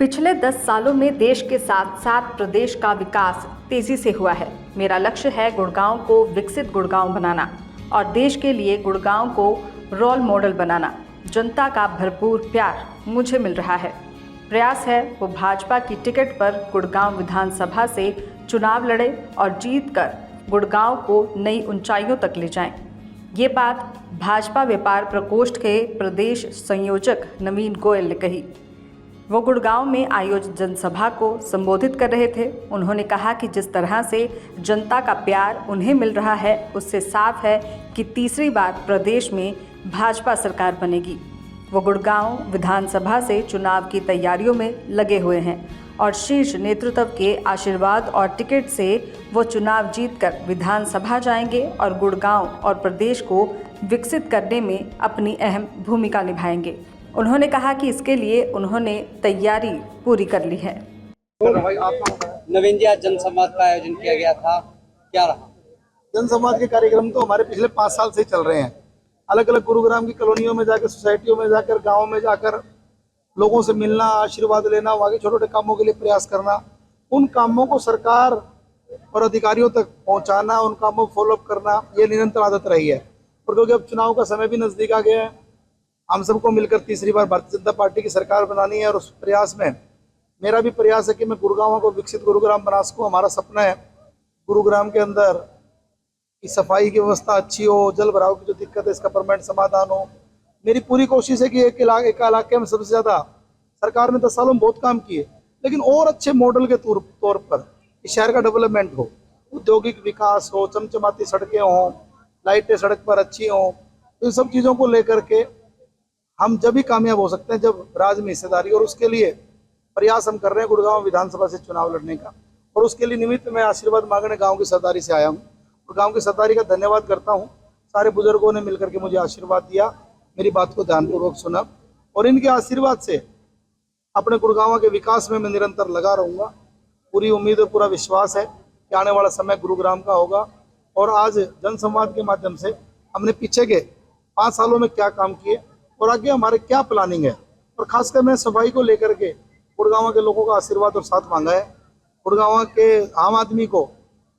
पिछले 10 सालों में देश के साथ साथ प्रदेश का विकास तेजी से हुआ है। मेरा लक्ष्य है गुड़गांव को विकसित गुड़गांव बनाना और देश के लिए गुड़गांव को रोल मॉडल बनाना। जनता का भरपूर प्यार मुझे मिल रहा है। प्रयास है वो भाजपा की टिकट पर गुड़गांव विधानसभा से चुनाव लड़े और जीतकर गुड़गांव को नई ऊंचाइयों तक ले जाएं। ये बात भाजपा व्यापार प्रकोष्ठ के प्रदेश संयोजक नवीन गोयल ने कही। वो गुड़गांव में आयोजित जनसभा को संबोधित कर रहे थे। उन्होंने कहा कि जिस तरह से जनता का प्यार उन्हें मिल रहा है, उससे साफ है कि तीसरी बार प्रदेश में भाजपा सरकार बनेगी। वो गुड़गांव विधानसभा से चुनाव की तैयारियों में लगे हुए हैं और शीर्ष नेतृत्व के आशीर्वाद और टिकट से वो चुनाव जीतकर विधानसभा जाएंगे और गुड़गांव और प्रदेश को विकसित करने में अपनी अहम भूमिका निभाएंगे। उन्होंने कहा कि इसके लिए उन्होंने तैयारी पूरी कर ली है। नवीन जी, आज जनसंवाद का आयोजन किया गया था, क्या रहा? जनसंवाद के कार्यक्रम तो हमारे पिछले 5 साल से चल रहे हैं। अलग अलग गुरुग्राम की कॉलोनियों में जाकर, सोसाइटियों में जाकर, गाँव में जाकर लोगों से मिलना, आशीर्वाद लेना, वहाँ के छोटे छोटे कामों के लिए प्रयास करना, उन कामों को सरकार और अधिकारियों तक पहुँचाना, उन कामों को फॉलोअप करना, ये निरंतर आदत रही है। और क्योंकि अब चुनाव का समय भी नज़दीक आ गया है, हम सबको मिलकर तीसरी बार भारतीय जनता पार्टी की सरकार बनानी है और उस प्रयास में मेरा भी प्रयास है कि मैं गुड़गांव को विकसित गुरुग्राम बना सकूँ। हमारा सपना है गुरुग्राम के अंदर की सफाई की व्यवस्था अच्छी हो, जल भराव की जो दिक्कत है इसका परमानेंट समाधान हो। मेरी पूरी कोशिश है कि एक इलाके में सबसे ज़्यादा सरकार ने 10 सालों में बहुत काम किए, लेकिन और अच्छे मॉडल के तौर पर इस शहर का डेवलपमेंट हो, औद्योगिक विकास हो, चमचमाती सड़कें हों, लाइटें सड़क पर अच्छी हों। तो इन सब चीज़ों को लेकर के हम जब भी कामयाब हो सकते हैं जब राज्य में हिस्सेदारी, और उसके लिए प्रयास हम कर रहे हैं गुड़गांव विधानसभा से चुनाव लड़ने का। और उसके लिए निमित्त मैं आशीर्वाद मांगने गांव की सरदारी से आया हूं और गांव की सरदारी का धन्यवाद करता हूं। सारे बुजुर्गों ने मिलकर के मुझे आशीर्वाद दिया, मेरी बात को ध्यानपूर्वक सुना और इनके आशीर्वाद से अपने गुड़गांव के विकास में मैं निरंतर लगा रहूँगा। पूरी उम्मीद और पूरा विश्वास है कि आने वाला समय गुरुग्राम का होगा। और आज जनसंवाद के माध्यम से हमने पीछे के 5 सालों में क्या काम किए और आगे हमारे क्या प्लानिंग है, और खासकर मैं सफाई को लेकर के गुड़गांव के लोगों का आशीर्वाद और साथ मांगा है। गुड़गांव के आम आदमी को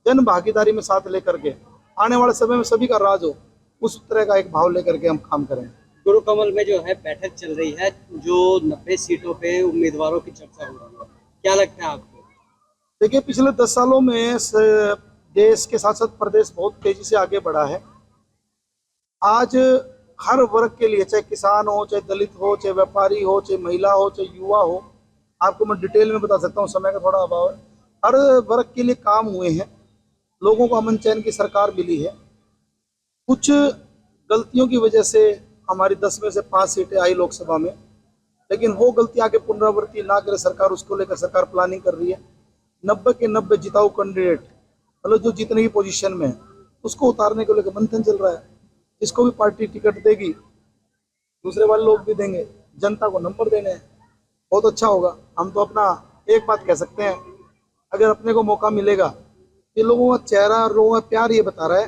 जन भागीदारी में साथ लेकर के आने वाले समय में सभी का राज हो, उस तरह का एक भाव लेकर के हम काम करें। गुरु कमल में जो है बैठक चल रही है, जो 90 सीटों पे उम्मीदवारों की चर्चा हो रही है, क्या लगता है आपको? देखिए, पिछले 10 सालों में देश के साथ साथ प्रदेश बहुत तेजी से आगे बढ़ा है। आज हर वर्ग के लिए, चाहे किसान हो, चाहे दलित हो, चाहे व्यापारी हो, चाहे महिला हो, चाहे युवा हो, आपको मैं डिटेल में बता सकता हूँ, समय का थोड़ा अभाव है। हर वर्ग के लिए काम हुए हैं, लोगों को अमन चैन की सरकार मिली है। कुछ गलतियों की वजह से हमारी 10 में से 5 सीटें आई लोकसभा में, लेकिन वो गलती आगे पुनरावृत्ति ना करे सरकार, उसको लेकर सरकार प्लानिंग कर रही है। 90 के 90 जिताऊ कैंडिडेट, मतलब जो जीतने की पोजीशन में है, उसको उतारने को लेकर मंथन चल रहा है। इसको भी पार्टी टिकट देगी, दूसरे वाले लोग भी देंगे, जनता को नंबर देने हैं, बहुत अच्छा होगा। हम तो अपना एक बात कह सकते हैं, अगर अपने को मौका मिलेगा, ये लोगों का चेहरा और लोगों का प्यार ये बता रहा है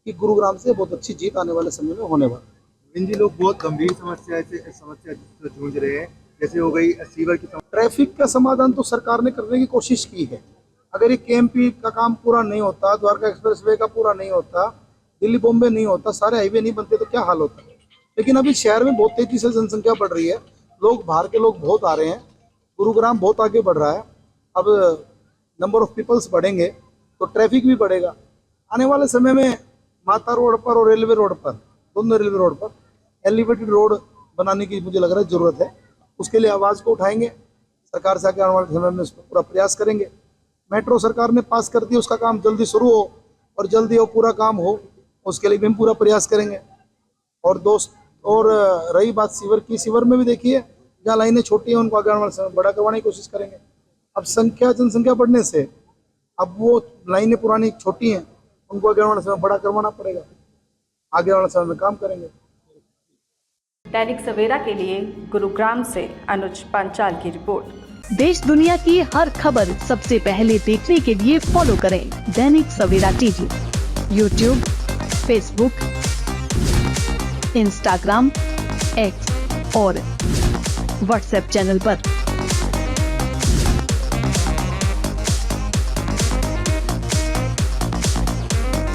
कि गुरुग्राम से बहुत अच्छी जीत आने वाले समय में होने वाली। हिंदी लोग बहुत गंभीर समस्या से जूझ रहे हैं, जैसे हो गई सीवर की समस्या। ट्रैफिक का समाधान तो सरकार ने करने की कोशिश की है। अगर ये KMP का काम पूरा नहीं होता, द्वारका एक्सप्रेसवे का पूरा नहीं होता, दिल्ली बॉम्बे नहीं होता, सारे हाईवे नहीं बनते, तो क्या हाल होता है। लेकिन अभी शहर में बहुत तेजी से जनसंख्या बढ़ रही है, लोग बाहर के लोग बहुत आ रहे हैं, गुरुग्राम बहुत आगे बढ़ रहा है। अब नंबर ऑफ पीपल्स बढ़ेंगे तो ट्रैफिक भी बढ़ेगा। आने वाले समय में माता रोड पर और रेलवे रोड पर, दोनों रेलवे रोड पर एलिवेटेड रोड बनाने की मुझे लग रहा है ज़रूरत है। उसके लिए आवाज़ को उठाएंगे, सरकार से आगे आने वाले समय में उस पर पूरा प्रयास करेंगे। मेट्रो सरकार ने पास कर दी, उसका काम जल्दी शुरू हो और जल्दी वो पूरा काम हो, उसके लिए भी हम पूरा प्रयास करेंगे। और रही बात सीवर की, सीवर में भी देखिए जहाँ लाइनें छोटी हैं उनको आगे आने वाले समय बड़ा करवाने की कोशिश करेंगे। अब जनसंख्या बढ़ने से अब वो लाइनें पुरानी छोटी हैं, उनको आगे आने वाले समय बड़ा करवाना पड़ेगा। आगे आने वाले समय में काम करेंगे। दैनिक सवेरा के लिए गुरुग्राम से अनुज पांचाल की रिपोर्ट। देश दुनिया की हर खबर सबसे पहले देखने के लिए फॉलो करें Dainik Savera TV, YouTube, Facebook, Instagram, X और व्हाट्सएप चैनल पर।